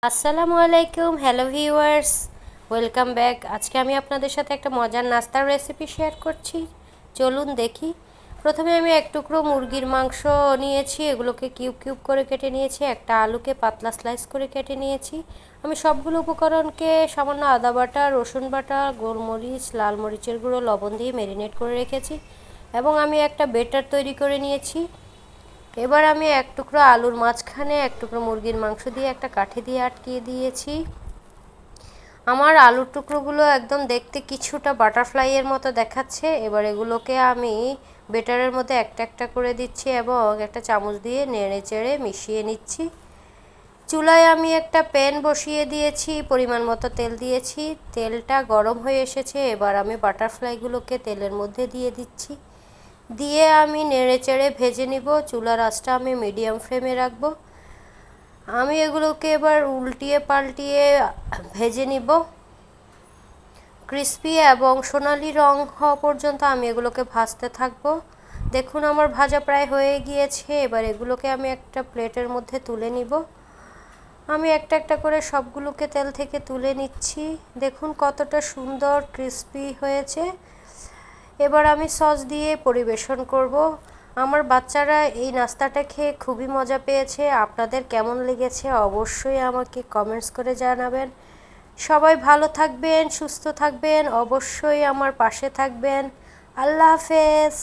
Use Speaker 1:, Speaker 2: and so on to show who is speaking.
Speaker 1: আসসালামু আলাইকুম, hello viewers, welcome back. আজকে আমি আপনাদের সাথে একটা মজার নাস্তার রেসিপি শেয়ার করছি। চলুন দেখি। প্রথমে আমি এক টুকরো মুরগির মাংস নিয়েছি, এগুলোকে কিউব কিউব করে কেটে নিয়েছি। একটা আলুকে পাতলা স্লাইস করে কেটে নিয়েছি। আমি সবগুলো উপকরণকে সামান্য আদা বাটা, রসুন বাটা, গোলমরিচ, লাল মরিচের গুঁড়ো, লবণ দিয়ে ম্যারিনেট করে রেখেছি এবং আমি একটা বেটার তৈরি করে নিয়েছি। এবার আমি এক টুকরো আলুর মাঝখানে এক টুকরো মুরগির মাংস দিয়ে একটা কাঠি দিয়ে আটকিয়ে দিয়েছি। আমার আলুর টুকরোগুলো একদম দেখতে কিছুটা বাটারফ্লাইয়ের মতো দেখাচ্ছে। এবার এগুলোকে আমি বেটারের মধ্যে একটা একটা করে দিচ্ছি এবং একটা চামচ দিয়ে নেড়ে চেড়ে মিশিয়ে নিচ্ছি। চুলায় আমি একটা প্যান বসিয়ে দিয়েছি, পরিমাণ মতো তেল দিয়েছি। তেলটা গরম হয়ে এসেছে, এবার আমি বাটারফ্লাইগুলোকে তেলের মধ্যে দিয়ে দিচ্ছি। দিয়ে আমি নেড়ে চেড়ে ভেজে নিব। চুলার আঁচটা আমি মিডিয়াম ফ্লেমে রাখব। আমি এগুলোকে এবার উল্টিয়ে পাল্টিয়ে ভেজে নিব। ক্রিস্পি এবং সোনালি রং হওয়া পর্যন্ত আমি এগুলোকে ভাজতে থাকব। দেখুন আমার ভাজা প্রায় হয়ে গিয়েছে। এবার এগুলোকে আমি একটা প্লেটের মধ্যে তুলে নিব। আমি একটা একটা করে সবগুলোকে তেল থেকে তুলে নিচ্ছি। দেখুন কতটা সুন্দর ক্রিস্পি হয়েছে। এবার আমি সস দিয়ে পরিবেশন করব। আমার বাচ্চারা এই নাস্তাটা খেয়ে খুবই মজা পেয়েছে। আপনাদের কেমন লেগেছে অবশ্যই আমাকে কমেন্টস করে জানাবেন। সবাই ভালো থাকবেন, সুস্থ থাকবেন, অবশ্যই আমার পাশে থাকবেন। আল্লাহ হাফেজ।